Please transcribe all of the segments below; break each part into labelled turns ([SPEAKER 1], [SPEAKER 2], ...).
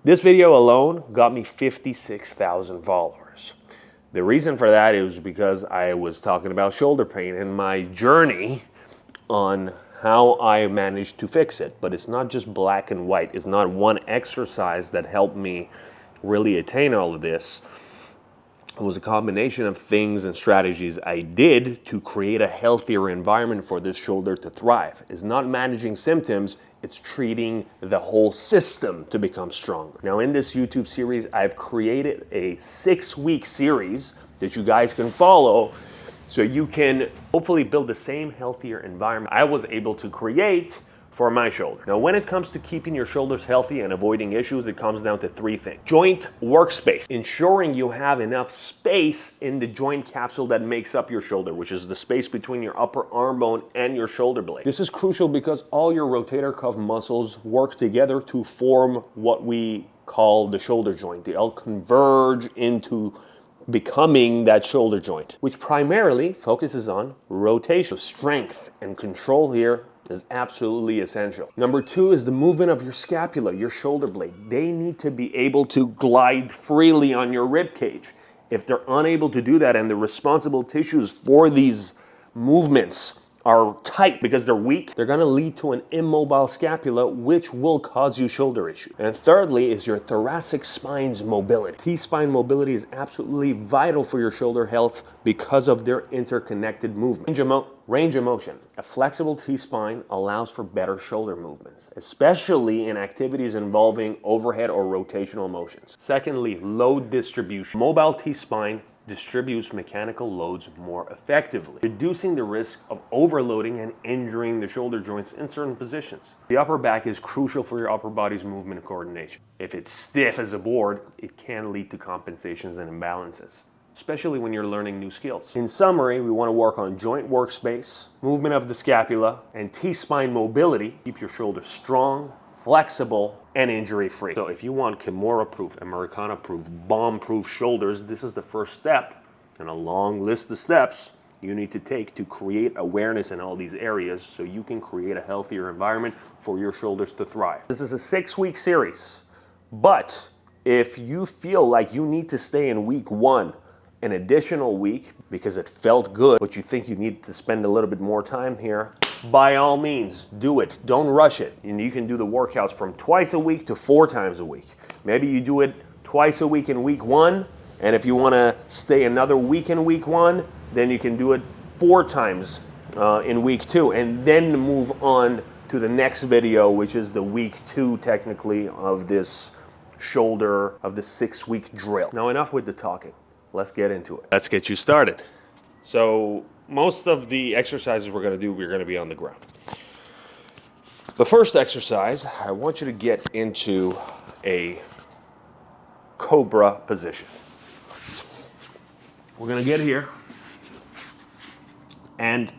[SPEAKER 1] This video alone got me 56,000 followers. The reason for that is because I was talking about shoulder pain and my journey on how I managed to fix it. But it's not just black and white. It's not one exercise that helped me really attain all of this. It was a combination of things and strategies I did to create a healthier environment for this shoulder to thrive. It's not managing symptoms, it's treating the whole system to become stronger. Now in this YouTube series, I've created a 6-week series that you guys can follow so you can hopefully build the same healthier environment I was able to create for my shoulder. Now, when it comes to keeping your shoulders healthy and avoiding issues, it comes down to 3 things. Joint workspace, ensuring you have enough space in the joint capsule that makes up your shoulder, which is the space between your upper arm bone and your shoulder blade. This is crucial because all your rotator cuff muscles work together to form what we call the shoulder joint. They all converge into becoming that shoulder joint, which primarily focuses on rotation. Strength and control here is absolutely essential. Number 2 is the movement of your scapula, your shoulder blade. They need to be able to glide freely on your rib cage. If they're unable to do that and the responsible tissues for these movements are tight because they're weak, they're gonna lead to an immobile scapula, which will cause you shoulder issues. And thirdly is your thoracic spine's mobility. T-spine mobility is absolutely vital for your shoulder health because of their interconnected movement. Range of motion. A flexible T-spine allows for better shoulder movements, especially in activities involving overhead or rotational motions. Secondly, load distribution. Mobile T-spine distributes mechanical loads more effectively, reducing the risk of overloading and injuring the shoulder joints in certain positions. The upper back is crucial for your upper body's movement and coordination. If it's stiff as a board, it can lead to compensations and imbalances, especially when you're learning new skills. In summary, we want to work on joint workspace, movement of the scapula, and T-spine mobility. Keep your shoulders strong, flexible, and injury-free. So if you want Kimura-proof, Americana-proof, bomb-proof shoulders, this is the first step in a long list of steps you need to take to create awareness in all these areas so you can create a healthier environment for your shoulders to thrive. This is a 6-week series, but if you feel like you need to stay in week 1 an additional week because it felt good, but you think you need to spend a little bit more time here, by all means, do it. Don't rush it. And you can do the workouts from twice a week to 4 times a week. Maybe you do it twice a week in week 1, and if you want to stay another week in week 1, then you can do it 4 times in week 2, and then move on to the next video, which is the week 2, technically, of this shoulder, of the 6-week drill. Now, enough with the talking. Let's get into it. Let's get you started. So most of the exercises we're going to be on the ground. The first exercise, I want you to get into a cobra position. We're going to get here. And,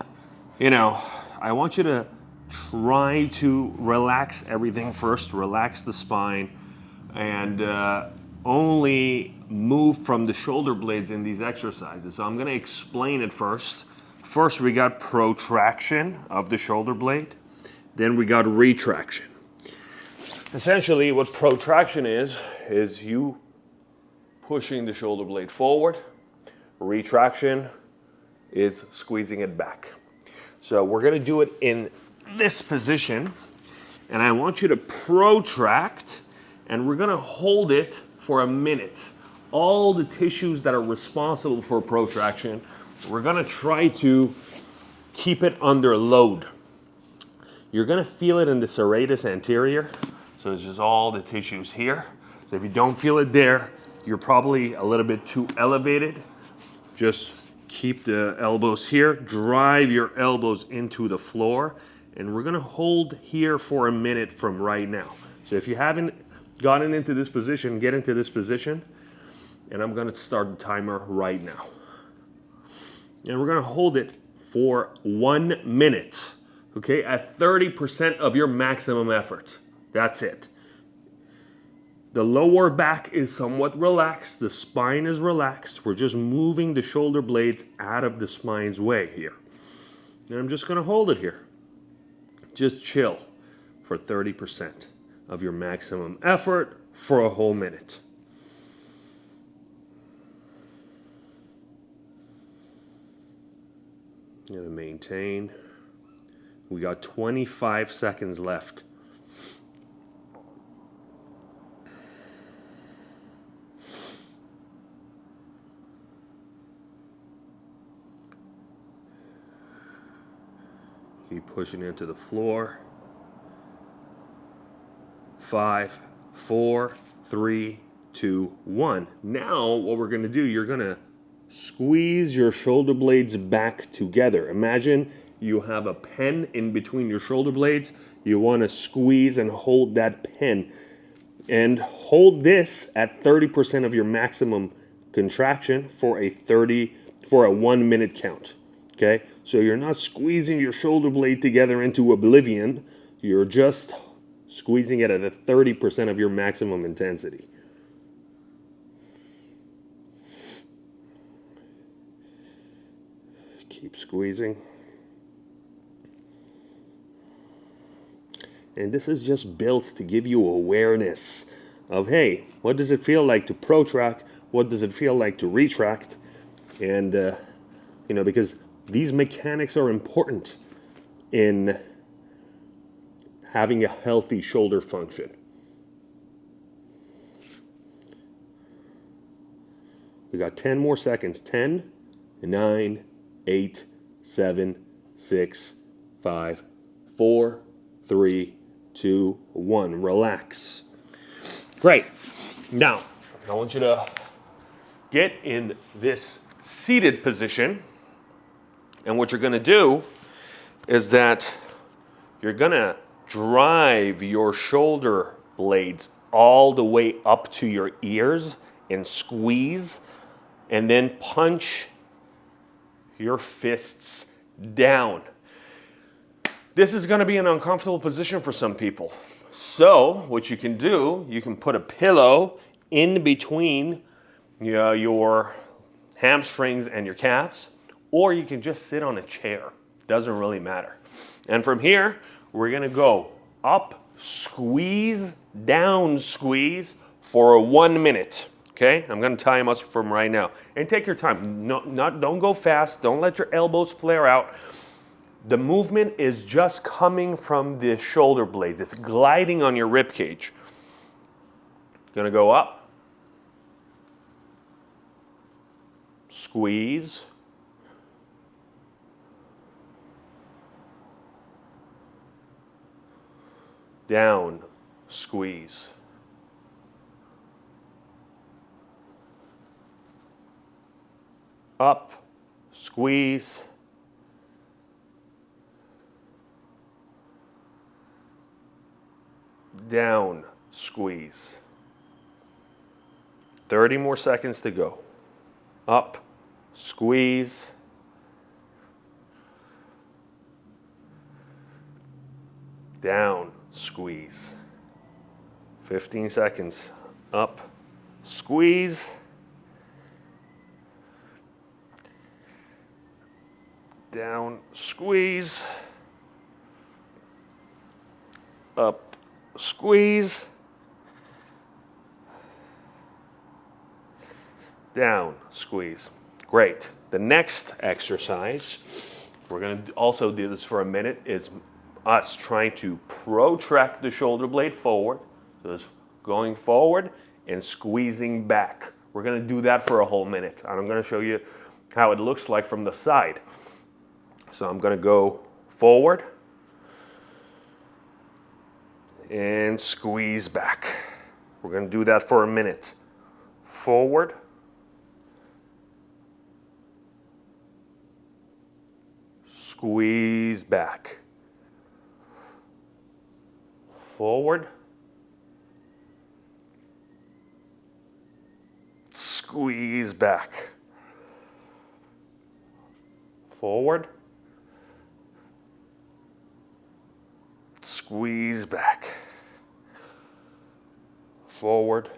[SPEAKER 1] I want you to try to relax everything first, relax the spine, and only move from the shoulder blades in these exercises. So I'm going to explain it first. First, we got protraction of the shoulder blade. Then we got retraction. Essentially, what protraction is you pushing the shoulder blade forward. Retraction is squeezing it back. So we're going to do it in this position. And I want you to protract, and we're going to hold it for a minute. All the tissues that are responsible for protraction, we're gonna try to keep it under load. You're gonna feel it in the serratus anterior, so it's just all the tissues here. So if you don't feel it there, you're probably a little bit too elevated. Just keep the elbows here, drive your elbows into the floor, and we're gonna hold here for a minute from right now. So if you haven't gotten into this position, get into this position, and I'm gonna start the timer right now. And we're gonna hold it for 1 minute, okay, at 30% of your maximum effort. That's it. The lower back is somewhat relaxed, the spine is relaxed. We're just moving the shoulder blades out of the spine's way here. And I'm just gonna hold it here. Just chill for 30% of your maximum effort for a whole minute. Gonna maintain. We got 25 seconds left. Keep pushing into the floor. 5, 4, 3, 2, 1. Now what we're going to do, you're going to squeeze your shoulder blades back together. Imagine you have a pen in between your shoulder blades. You want to squeeze and hold that pen. And hold this at 30% of your maximum contraction for a 1 minute count. Okay? So you're not squeezing your shoulder blade together into oblivion. You're just squeezing it at a 30% of your maximum intensity. Keep squeezing. And this is just built to give you awareness of, hey, what does it feel like to protract? What does it feel like to retract? And, because these mechanics are important in having a healthy shoulder function. We got 10 more seconds. 10, 9, 8, 7, 6, 5, 4, 3, 2, 1. Relax. Great. Now, I want you to get in this seated position. And what you're going to do is that you're going to drive your shoulder blades all the way up to your ears and squeeze, and then punch your fists down. This is going to be an uncomfortable position for some people. So what you can do, you can put a pillow in between your hamstrings and your calves, or you can just sit on a chair. Doesn't really matter. And from here, we're going to go up, squeeze, down, squeeze for a 1 minute. Okay? I'm going to tell you much from right now. And take your time. Don't go fast. Don't let your elbows flare out. The movement is just coming from the shoulder blades. It's gliding on your rib cage. Going to go up. Squeeze. Down, squeeze. Up, squeeze. Down, squeeze. 30 more seconds to go. Up, squeeze. Down, squeeze. 15 seconds. Up, squeeze. Down, squeeze. Up, squeeze. Down, squeeze. Great. The next exercise, we're going to also do this for a minute, is us trying to protract the shoulder blade forward. So it's going forward and squeezing back. We're going to do that for a whole minute. And I'm going to show you how it looks like from the side. So I'm going to go forward and squeeze back. We're going to do that for a minute. Forward. Squeeze back. Forward. Squeeze back. Forward. Squeeze back. Forward.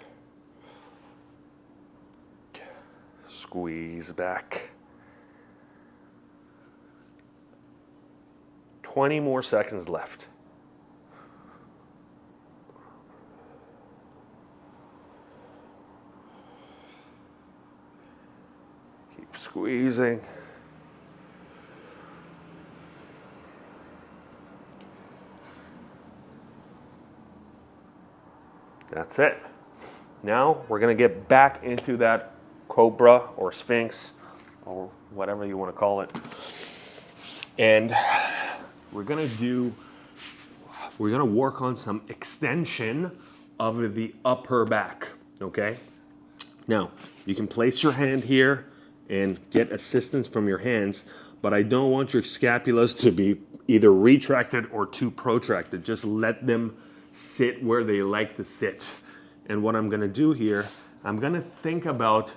[SPEAKER 1] Squeeze back. 20 more seconds left. Keep squeezing. That's it. Now we're gonna get back into that cobra or sphinx or whatever you want to call it. And we're gonna work on some extension of the upper back, okay? Now, you can place your hand here and get assistance from your hands, but I don't want your scapulas to be either retracted or too protracted. Just let them sit where they like to sit. And what I'm gonna do here, I'm gonna think about,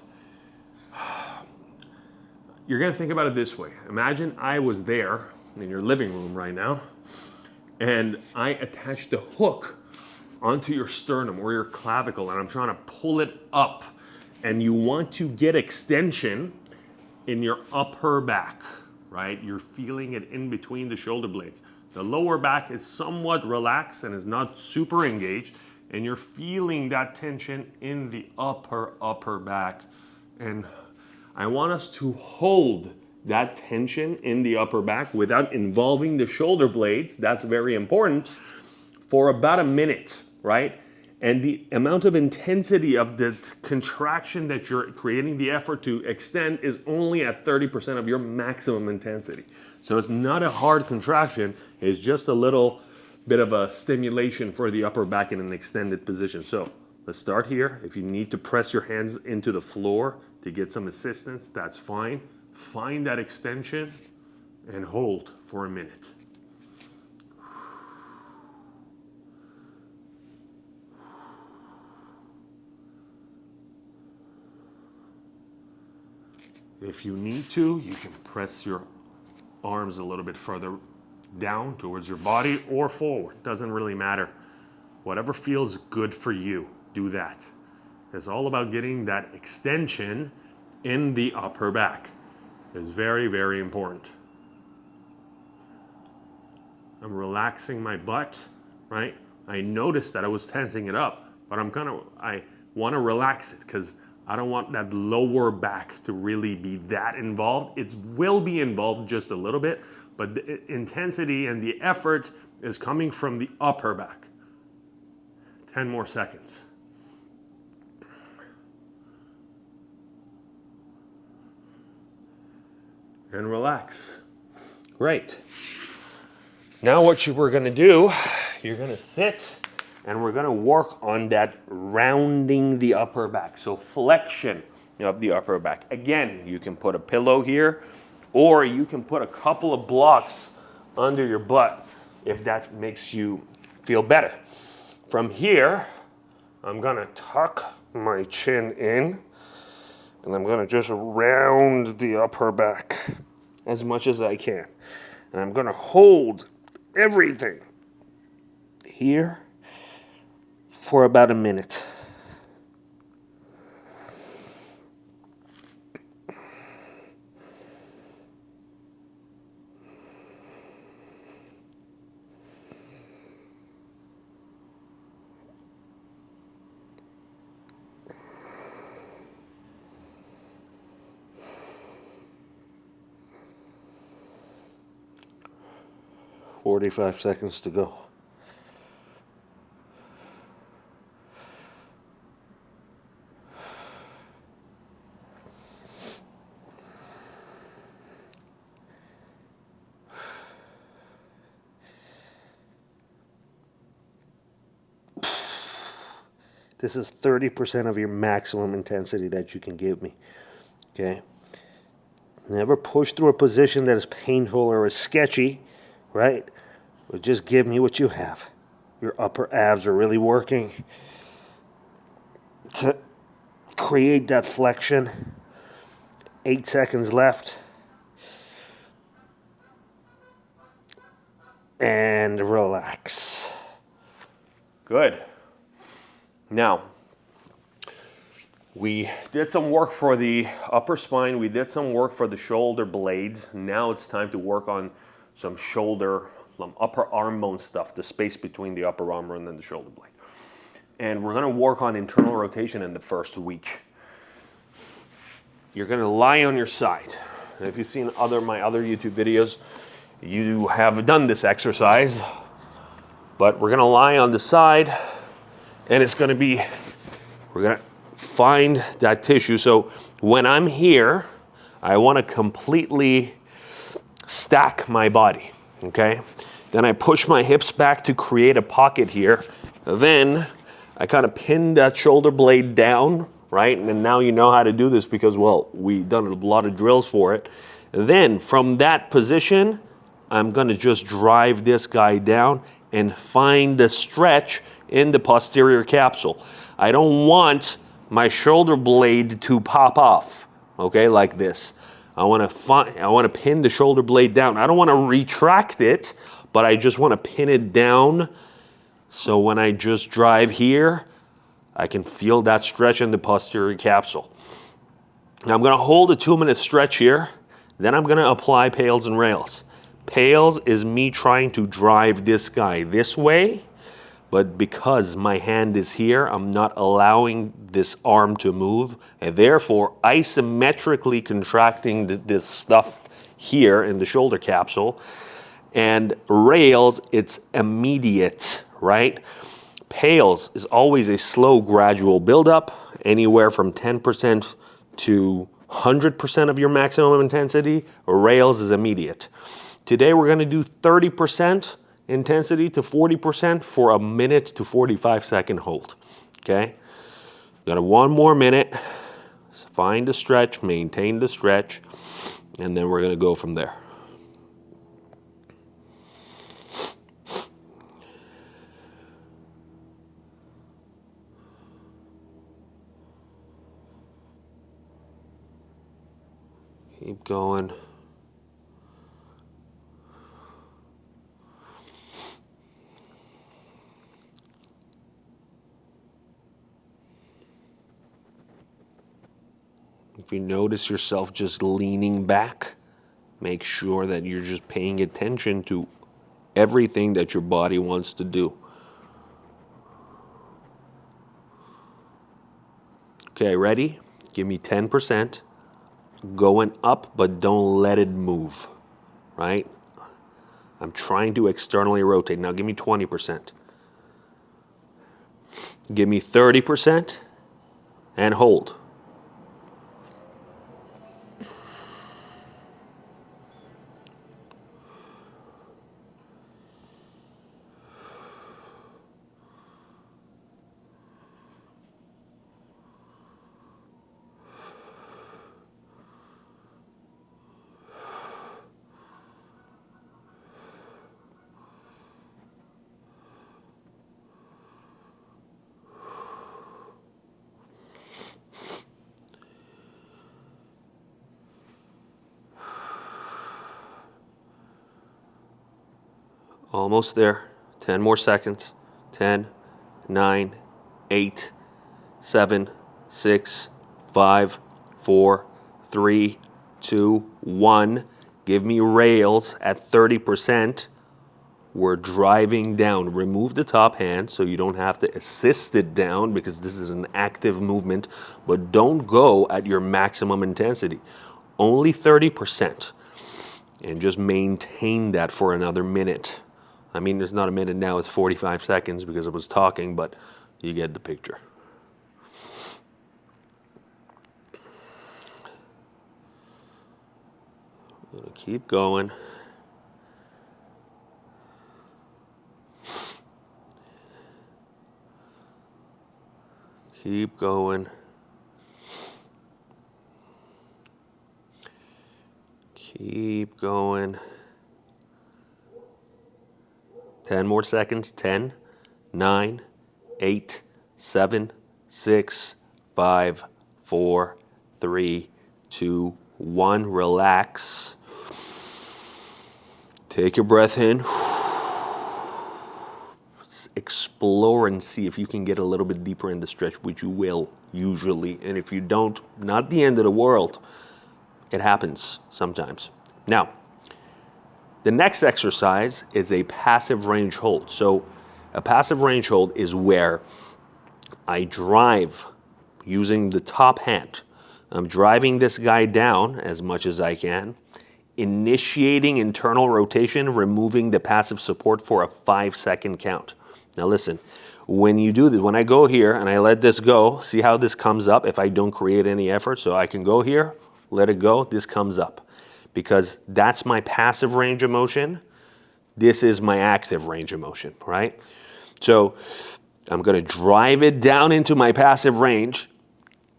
[SPEAKER 1] you're gonna think about it this way. Imagine I was there in your living room right now, and I attached a hook onto your sternum or your clavicle, and I'm trying to pull it up. And you want to get extension in your upper back, right? You're feeling it in between the shoulder blades. The lower back is somewhat relaxed and is not super engaged, and you're feeling that tension in the upper back. And I want us to hold that tension in the upper back without involving the shoulder blades. That's very important, for about a minute, right? And the amount of intensity of the contraction that you're creating the effort to extend is only at 30% of your maximum intensity. So it's not a hard contraction, it's just a little bit of a stimulation for the upper back in an extended position. So let's start here. If you need to press your hands into the floor to get some assistance, that's fine. Find that extension and hold for a minute. If you need to, you can press your arms a little bit further down towards your body or forward. Doesn't really matter. Whatever feels good for you, do that. It's all about getting that extension in the upper back. It's very, very important. I'm relaxing my butt, right? I noticed that I was tensing it up, but I want to relax it because I don't want that lower back to really be that involved. It will be involved just a little bit, but the intensity and the effort is coming from the upper back. 10 more seconds. And relax. Great. Now what we're gonna do, you're gonna sit and we're gonna work on that rounding the upper back. So flexion of the upper back. Again, you can put a pillow here or you can put a couple of blocks under your butt if that makes you feel better. From here, I'm gonna tuck my chin in and I'm gonna just round the upper back as much as I can. And I'm gonna hold everything here for about a minute. "45 seconds to go." This is 30% of your maximum intensity that you can give me, okay? Never push through a position that is painful or is sketchy, right? But just give me what you have. Your upper abs are really working to create that flexion. 8 seconds left. And relax. Good. Now, we did some work for the upper spine. We did some work for the shoulder blades. Now it's time to work on some upper arm bone stuff, the space between the upper arm and then the shoulder blade. And we're gonna work on internal rotation in the first week. you're gonna lie on your side. If you've seen my other YouTube videos, you have done this exercise, but we're gonna lie on the side, and it's gonna be, we're gonna find that tissue. So when I'm here, I wanna completely stack my body, okay? Then I push my hips back to create a pocket here. Then I kind of pin that shoulder blade down, right? And now you know how to do this because, well, we've done a lot of drills for it. Then from that position, I'm gonna just drive this guy down and find the stretch in the posterior capsule. I don't want my shoulder blade to pop off, okay, like this. I wanna pin the shoulder blade down. I don't wanna retract it, but I just wanna pin it down so when I just drive here, I can feel that stretch in the posterior capsule. Now I'm gonna hold a 2-minute stretch here, then I'm gonna apply pails and rails. Pails is me trying to drive this guy this way, but because my hand is here, I'm not allowing this arm to move, and therefore isometrically contracting this stuff here in the shoulder capsule. And rails, it's immediate, right? Pails is always a slow, gradual buildup, anywhere from 10% to 100% of your maximum intensity. Rails is immediate. Today we're gonna do 30% intensity to 40% for a minute to 45-second hold, okay? Got 1 more minute. Find the stretch, maintain the stretch, and then we're gonna go from there. Keep going. If you notice yourself just leaning back, make sure that you're just paying attention to everything that your body wants to do. Okay, ready? Give me 10%. Going up, but don't let it move, right? I'm trying to externally rotate. Now give me 20%. Give me 30% and hold. Almost there. 10 more seconds. 10, 9, 8, 7, 6, 5, 4, 3, 2, 1. Give me rails at 30%. We're driving down. Remove the top hand so you don't have to assist it down because this is an active movement, but don't go at your maximum intensity. Only 30%. And just maintain that for another minute. I mean, it's not a minute now, it's 45 seconds because I was talking, but you get the picture. I'm gonna keep going. Keep going. Keep going. 10 more seconds. 10, 9, 8, 7, 6, 5, 4, 3, 2, 1. Relax. Take your breath in. Explore and see if you can get a little bit deeper in the stretch, which you will usually. And if you don't, not the end of the world. It happens sometimes. Now, the next exercise is a passive range hold. So a passive range hold is where I drive using the top hand. I'm driving this guy down as much as I can, initiating internal rotation, removing the passive support for a 5-second count. Now listen, when you do this, when I go here and I let this go, see how this comes up if I don't create any effort? So I can go here, let it go, this comes up. Because that's my passive range of motion. This is my active range of motion, right? So I'm gonna drive it down into my passive range.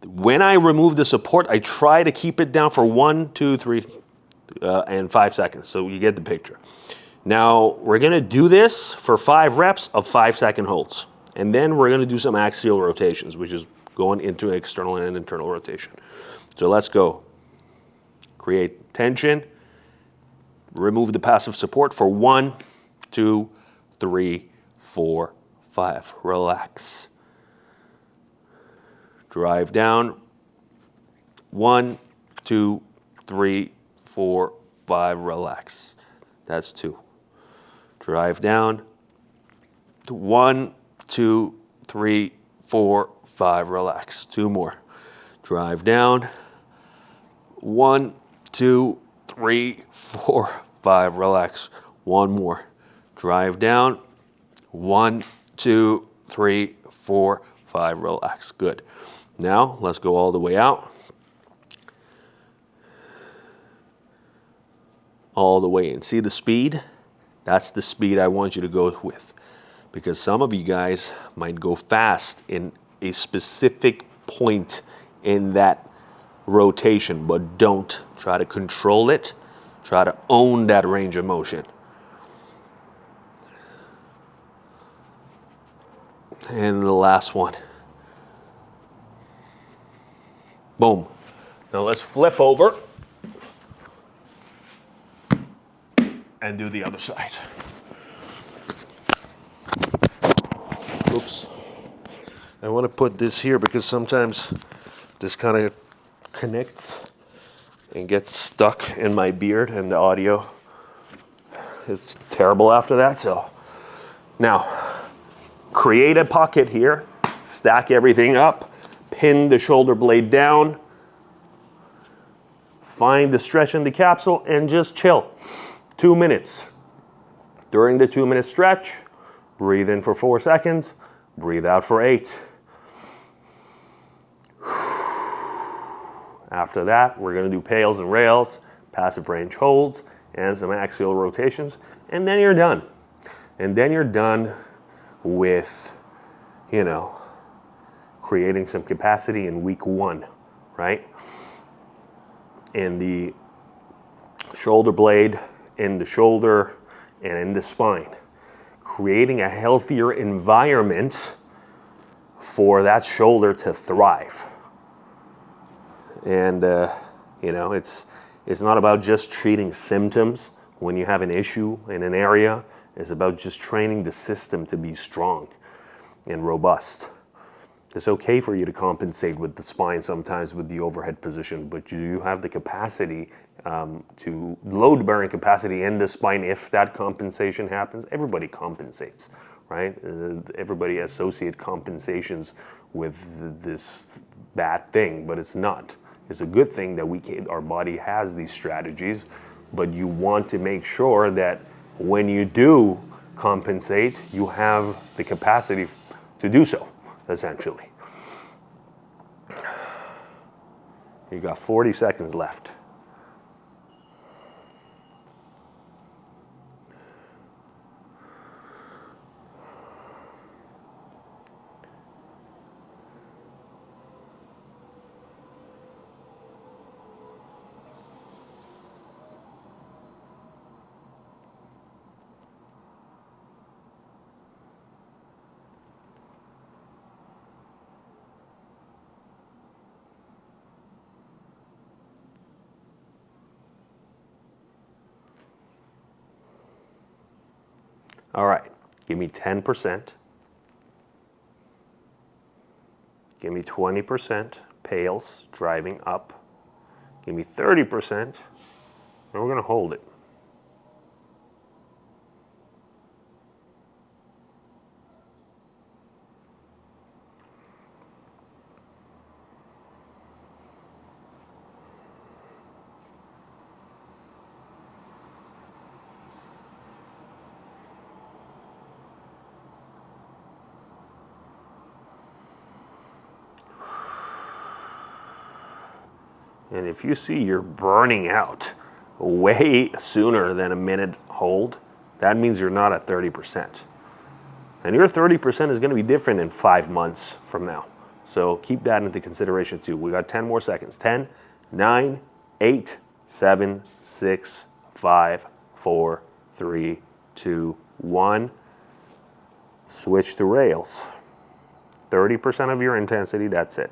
[SPEAKER 1] When I remove the support, I try to keep it down for 1, 2, 3, and 5 seconds. So you get the picture. Now we're gonna do this for 5 reps of 5-second holds. And then we're gonna do some axial rotations, which is going into external and internal rotation. So let's go. Create tension, remove the passive support for 1, 2, 3, 4, 5. Relax. Drive down. 1, 2, 3, 4, 5. Relax. That's 2. Drive down. 1, 2, 3, 4, 5. Relax. 2 more. Drive down. 1, 2, 3, 4, 5. Relax. 1 more. Drive down. 1, 2, 3, 4, 5. Relax. Good. Now let's go all the way out. All the way in. See the speed? That's the speed I want you to go with. Because some of you guys might go fast in a specific point in that rotation, but don't try to control it. Try to own that range of motion. And the last one. Boom. Now let's flip over and do the other side. Oops. I want to put this here because sometimes this kind of connects and gets stuck in my beard and the audio is terrible after that. So now create a pocket here, stack everything up, pin the shoulder blade down, find the stretch in the capsule and just chill. 2 minutes. During the 2-minute stretch, breathe in for 4 seconds, breathe out for 8. After that, we're gonna do pails and rails, passive range holds, and some axial rotations, and then you're done. And then you're done with, creating some capacity in week 1, right? In the shoulder blade, in the shoulder, and in the spine. Creating a healthier environment for that shoulder to thrive. And, it's not about just treating symptoms when you have an issue in an area. It's about just training the system to be strong and robust. It's okay for you to compensate with the spine sometimes with the overhead position, but you have the capacity to load-bearing capacity in the spine if that compensation happens. Everybody compensates, right? Everybody associates compensations with this bad thing, but it's not. It's a good thing that our body has these strategies, but you want to make sure that when you do compensate, you have the capacity to do so, essentially. You got 40 seconds left. All right, give me 10%. Give me 20% pails driving up. Give me 30%, and we're gonna hold it. And if you see you're burning out way sooner than a minute hold, that means you're not at 30%. And your 30% is going to be different in 5 months from now. So keep that into consideration too. We got 10 more seconds. 10, 9, 8, 7, 6, 5, 4, 3, 2, 1. Switch to rails. 30% of your intensity, that's it.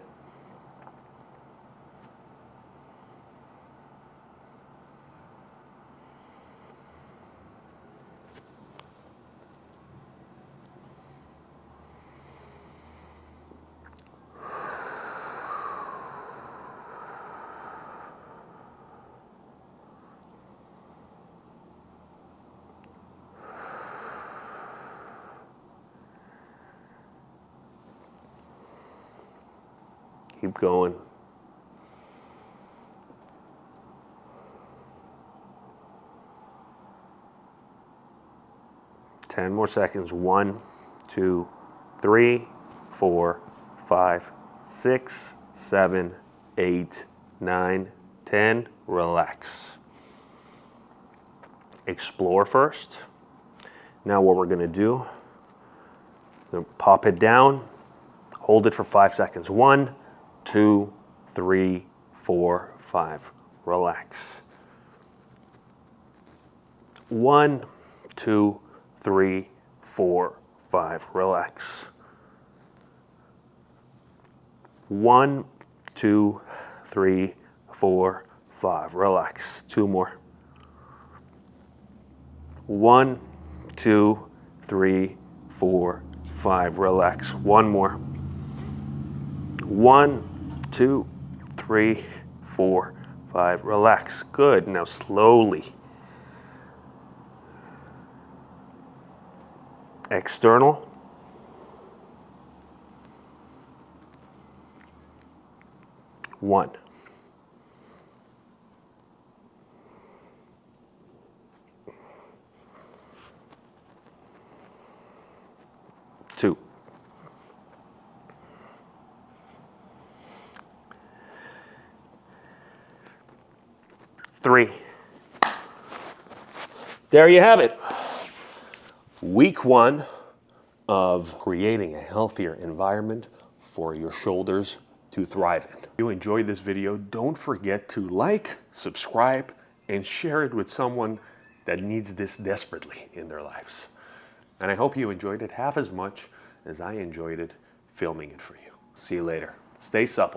[SPEAKER 1] Keep going. Ten more seconds. 1, 2, 3, 4, 5, 6, 7, 8, 9, 10. Relax. Explore first. Now what we're going to do, we're going to pop it down, hold it for 5 seconds. 1, 2, 3, 4, 5. Relax. 1, 2, 3, 4, 5. Relax. 1, 2, 3, 4, 5. Relax. 2 more. 1, 2, 3, 4, 5. Relax. 1 more. 1, 2, 3, 4, 5. Relax. Good. Now slowly. External. 1. 2. 3. There you have it. Week 1 of creating a healthier environment for your shoulders to thrive in. If you enjoyed this video, don't forget to like, subscribe, and share it with someone that needs this desperately in their lives. And I hope you enjoyed it half as much as I enjoyed it filming it for you. See you later. Stay supple.